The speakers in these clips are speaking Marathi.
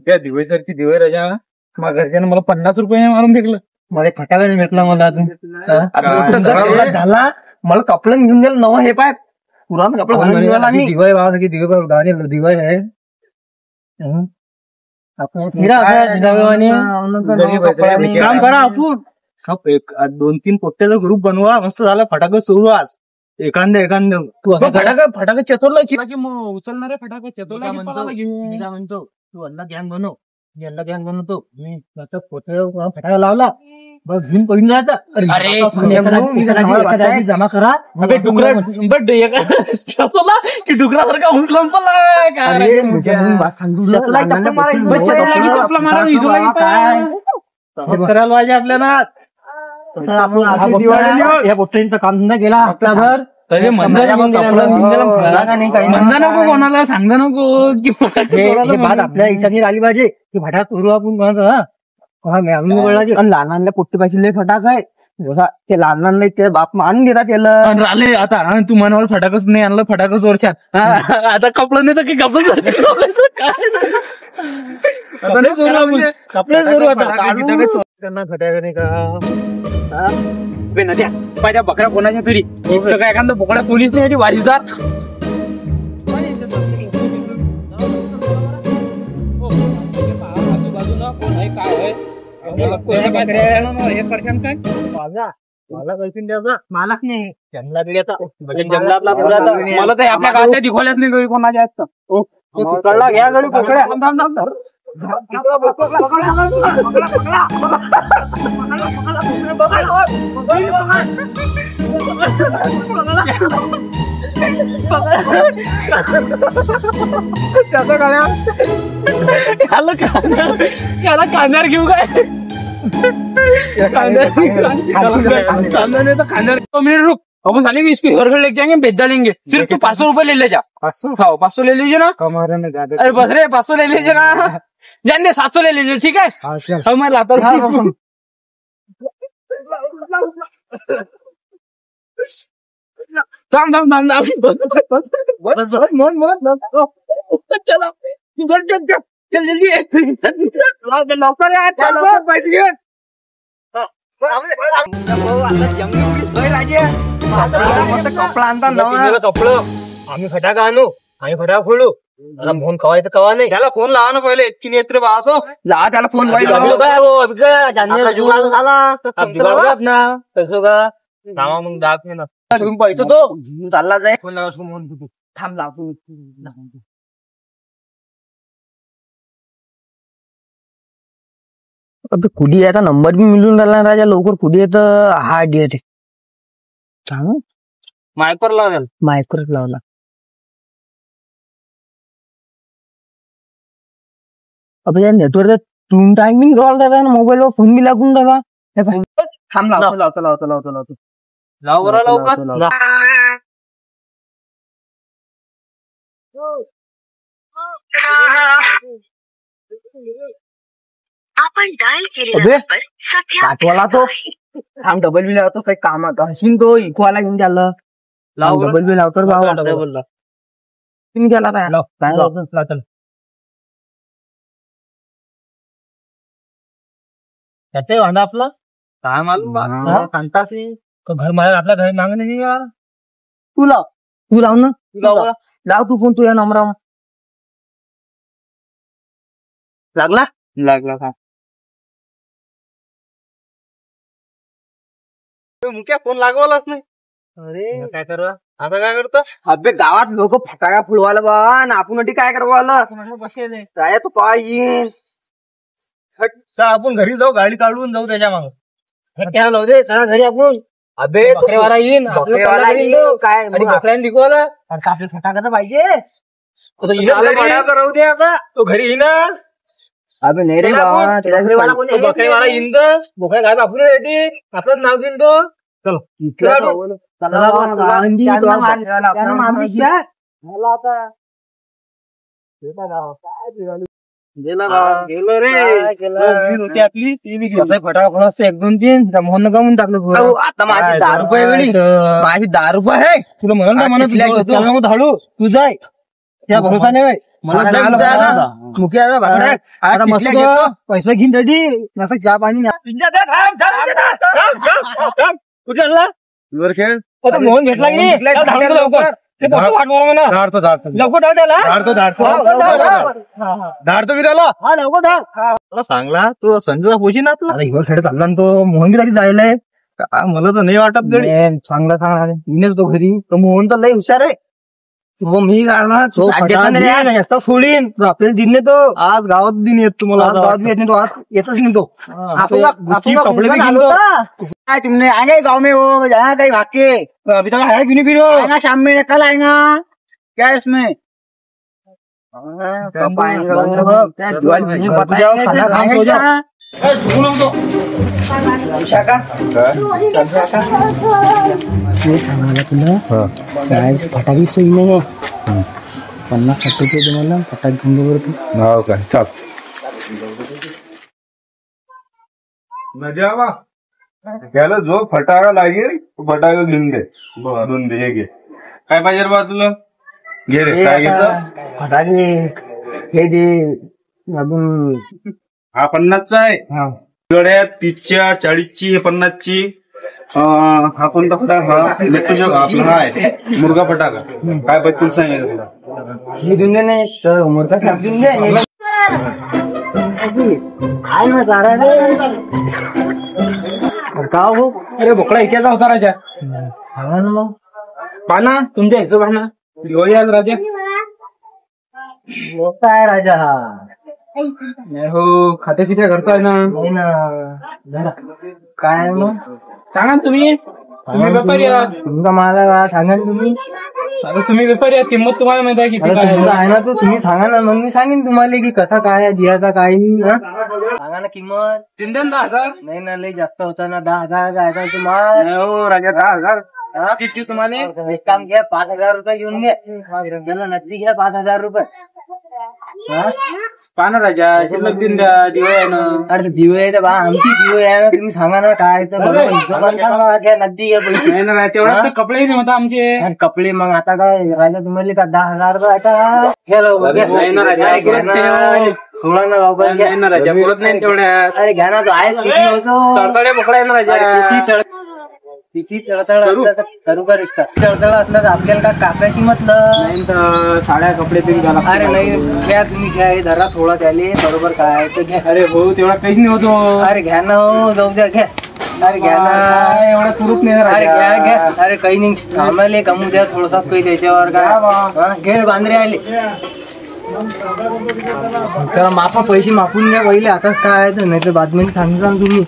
त्या दिवाळीसारखी दिवाळी राजा मग घरच्यानं मला 50 रुपये मारून फेकलं. मला फटाका नाही भेटला. मला अजून झाला. मला कपडं घेऊन गेलं नवं. हे पाय पुराण कपडा दिवाळी भावासाठी दिवाळी आहे. काम करा आपण सब एक 2-3 पोट्ट्याचा ग्रुप बनवा. मस्त झाला. फटाका सोडू आज एखाद्या फटाका चतुरला उचलणारे फटाका चतुरला म्हणतो. तू अल्ला गॅंग बनव. मी अल्ला गॅंग बनवतो. मी फटाका लावला बस घेऊन पडून जायचा. जमा करा डुकरा की डुकरासारखा उचलून करायला पाहिजे आपल्याला. या गोष्टींचा काम धंदा केला आपल्यावर. म्हणता नको कोणाला सांगता नको की बात आपल्या इच्छाने आली पाहिजे की फटाका करू आपण कोणाचा. लहानांना पोट्टी पाहिजे फटाक आहे. ते लहानांना ते बाप मान घेता त्याला राहिले. आता तू मनावर फटाकच नाही आणलं. फटाकच वर्षात आता कपडं नाही तर की कपडे त्यांना फटाका नाही का नद्या पाहिजे बकऱ्या कोणाच्या तरी काय एखादा बोकड्या कोणीच नाही वारीदार. आजूबाजूला कोण आहे काय आहे मला पैसे द्यायचा मालक नाही. जंगलात गेला जंगलातला मला तर आपल्या गावाच्या दिखोल्यात नाही गळी कोणाच्या असतं. कळला घ्या गळी पकड्या कांद्यावर घेऊ काय मिनट रुक. अपन चलेंगे इसको घर घर लेके जाएंगे बेच डालेंगे. सिर्फ तू 500 रुपए ले ले जा. 500 ले लीजिए ना. अरे बस रे 500 ले लीजिए ना. जान दे 700 ले लीजिए. ठीक है मैं लाता हूँ. चल लीजिए कपडा आणता कपडं. आम्ही फटाका आणू. आम्ही फटाका फोडू. त्याला फोन कवायचं कवा नाही. त्याला फोन लावा ना पहिले. इतकी नेत्र बाळा ला त्याला फोन ना मग दाखवे ना पैसे तो चालला जाय. फोन लावा थांब लावतो. कुडी याचा नंबर बी मिळून राहिला राजा. लवकर कुडी येत हा डिअर मायकर लावला. मायकर लावला. अबे नेटवर्क तुम टायमिंग कॉल करता ना मोबाईल वर फोन बी लागून राहिला. थांब लावतो लावतो लावतो लावतो लावतो लाव बरं लवकर. आपण डायल केलेला नंबर सध्या पाठवाला तो. थांब डबल बी लावतो. काही कामात हसीन तो इकवाला घेऊन त्याला लाव. डबल बी लावतो बोलला तुम्ही गेला काय चल. त्याचे भांडा आपला काय मालूम सांगता घर मला आपल्या घरी मागं नाही यार. तू लाव ना. लाव तू फोन. तू या नंबरा लागला का मुख्या फोन लागवलाच नाही. अरे काय करवा आता. काय करतो अबे गावात लोक फटाका फुलवायला बा ना आपण काय करवाला काय तू काय येईन. आपण घरी जाऊ. गाडी काढून जाऊ त्याच्या मागं. काय लावू दे त्याला घरी आपण. अबे बकरेवाला येईन. काय बकऱ्याने दिखवाला आपल्या फटाका तर पाहिजे. राहू दे आता. तो घरी येईन. अबे नाही रे बकरेवाला येईन. बोकड्या काय आपण आपलंच नाव घेईन तो. चलो गेलो रे. होती आपली ती बी फटाका फोडा 1-2-3 मोहन गमून टाकलं. आता माझी 10 रुपये गडी. माझी 10 रुपये आहे. तुला म्हणून म्हणत धाडू तू जाय. त्या भरोसा नाही. आता मस्त पैसा घेऊन तरी मस्त चहा पाणी कुठे आणला खेळ मोहन भेटला की नाही लवकर धाडतो मी त्याला सांगला तो संजूला पोशी ना तू खेळ चालला ना तो मोहन तरी जायलाय मला तर नाही वाटत गडी चांगला सांगणार तो घरी तो मोहन तर लय हुशार आहे हो मी सोडीन आपल्याला दिन तो आज गावात दिन येत तुम्हाला आज गावात येत नाही तो आज येतच नाही तो कपडे काय तुमने आएंगे गाँव में हो जहाँ कहीं भागे अभी तक है क्यों नहीं फिर आएगा शाम में कल आएगा क्या इसमें फटाकी सोयी नाही 50-60 रुपये तुम्हाला फटाक घेऊन बरं हो काय चाल मजा त्याला जो फटाका लागेल तो फटाका घेऊन घे दोन दे हे घे काय पाहिजे बा तुला घे रे काय घेतलं फटाके हे दे अजून हा 50चा आहे गड्या 30च्या 40ची हे 50ची हा कोणता फटाका आपला हा आहे मुर्गा फटाका काय पाहिजे तुला सांगेल तुला हे देऊन दे नाही मुर्गा देऊन दे काय ना चारा का हो अरे बोकडा इकडचा होता राजा ना मग पाना तुमच्या हिशोबाना दिवाळी आज राजा काय राजा हा हो खाते पित्या करताय ना काय मग सांगा तुम्ही व्यापारी आहात तुमचा मला सांगा तुम्ही आता तुम्ही व्यापारी आहात किंमत तुम्हाला माहिती आहे किती आहे ना तो तुम्ही सांगा ना मग मी सांगेन तुम्हाला की कसा काय दियाचा काय सांगा ना किंमत 10,000 नाही ना लय जास्त होता ना 10,000 जायचा तुम्हाला हो राजा 10,000 किती तुम्हाला एक काम घ्या 5,000 रुपये घेऊन घ्या नक्की घ्या 5,000 रुपये पाना राजा शिल्लक दिन द्या दिवाळी आहे ना अरे दिवाळी आहे बा आमची दिवाळी आहे ना तुम्ही सांगा ना काय तर नक्की घ्या पैसे नाही ना तेवढा कपडे नाही होता आमचे कपडे मग आता काय राजा तुम्हाला का 10,000 रुपये आता सोळा ना बाबा घ्या ना राजा बोलत नाही तेवढ्या अरे घ्या ना तो आहे किती होतो तळतळे बोकडा आहे ना राजा किती चळतळ करू का रिश्ता चळतळ असलं तर आपल्याला का काप्याशी म्हटलं नाही तर साड्या कपडे तरी घाला अरे नाही घ्या तुम्ही घ्या हे धरा 16 त्याले बरोबर काय तर घ्या अरे भाऊ तेवढा काहीच नाही होतो अरे घ्या ना हो जाऊ द्या घ्या अरे घ्या ना एवढा कुरूप नाही अरे घ्या घ्या अरे काही नाही कामाले कमू द्या थोडसा काही त्याच्यावर काय घे बांधरे आले तर मापा पैसे मापून घ्या पहिले आताच काय तर नाही तर बातम्याने सांगता तुम्ही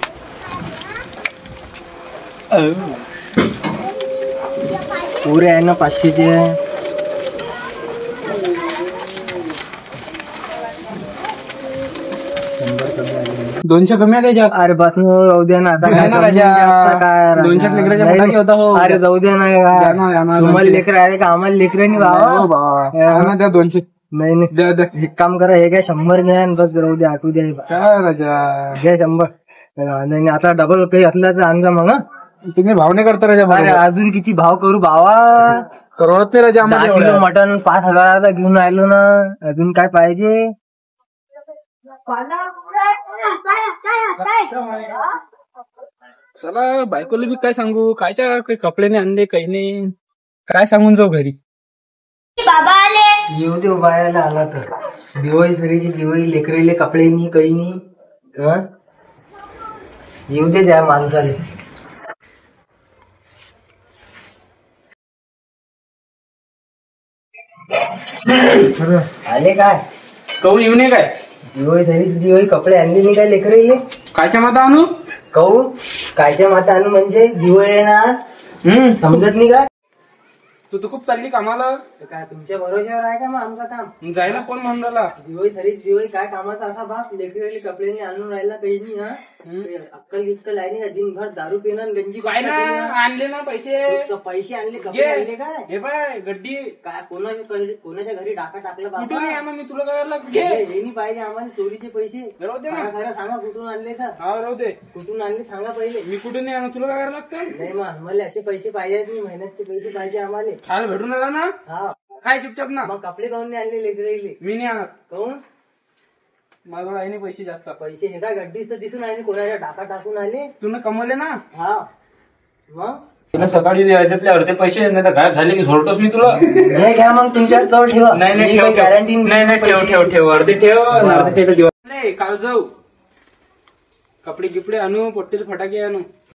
पुरे आहे ना 500चे 200 कमी आहे त्याच्यात अरे बस जाऊ द्या ना आता काय 200 लेकराच्या होता हो अरे जाऊ द्या ना तुम्हाला लेकर आहे का आम्हाला लेकर नाही बाबा त्या 200 नाही एक काम करा हे काय 100 घ्या बस राहू द्या आठवू द्या घ्या 100 नाही आता डबल काही असला तर आणजा मग तुम्ही भाव नाही करता राजा अरे अजून किती भाव करू भावा करोडात नाही राजा 10 किलो मटन 5,000चा घेऊन राहिलो ना अजून काय पाहिजे चला बायकोला बी काय सांगू कायच्या काही कपडे नाही आणले काही नाही काय सांगून जाऊ घरी बाबा आले येऊ दे बायाला आला तर दिवाळी सगळीची दिवाळी लेकरेले कपडे नाही काही नाही येऊ दे त्या माणसाले आले काय कहू येऊ नये काय दिवाळी झाली दिवाळी कपडे आणले नाही काय लेकरेले कायच्या माता आणू कहू कायच्या माता आणू म्हणजे दिवाळी आहे ना समजत नाही का तू तर खूप चालली कामाला काय तुमच्या भरोश्यावर आहे का मग आमचं काम जायला कोण म्हणून राहिला दिवाळी झाली दिवाळी काय कामाचा असा बाप लेकरेले कपडे आणून राहिला काही नाही अक्कल गिक्कल आहे नाही का दिनभर दारू पिणं गंजी काय ना आणले ना पैसे पैसे आणले कपडे आणले काय हे बाय गड्डी काय कोणाच्या घरी डाका टाकलं कुठून बाबा मी तुला काय घे हे नाही पाहिजे आम्हाला चोरीचे पैसे राहू दे ना खरं सांगा कुठून आणले तर हा राहू दे कुठून आणले सांगा पहिले मी कुठून नाही आणू तुला काय करायला लागतं नाही मग आम्हाला असे पैसे पाहिजे नाही मेहनतचे पैसे पाहिजे आम्हाला खायला भेटून आला ना हा काय चुपचाप ना. मग कपडे काऊन नाही आणले लेकराईले? मी नाही आणत. काऊन? माझ्याकडे आहे नाही पैसे जास्त. पैसे हे काय गड्डीच तर दिसून आले, कोणाच्या टाका टाकून आले. तू कमवले ना. हा मग तुला सकाळी याच्यातले अर्धे पैसे नाही तर गायब झाले की सोडतोच मी तुला. हे घ्या मग तुमच्या जवळ ठेवा. नाही गॅरंटी ठेव अर्धे ठेव. काल जाऊ कपडे गिपडे आणू, पोट्टेल फटाके आणू.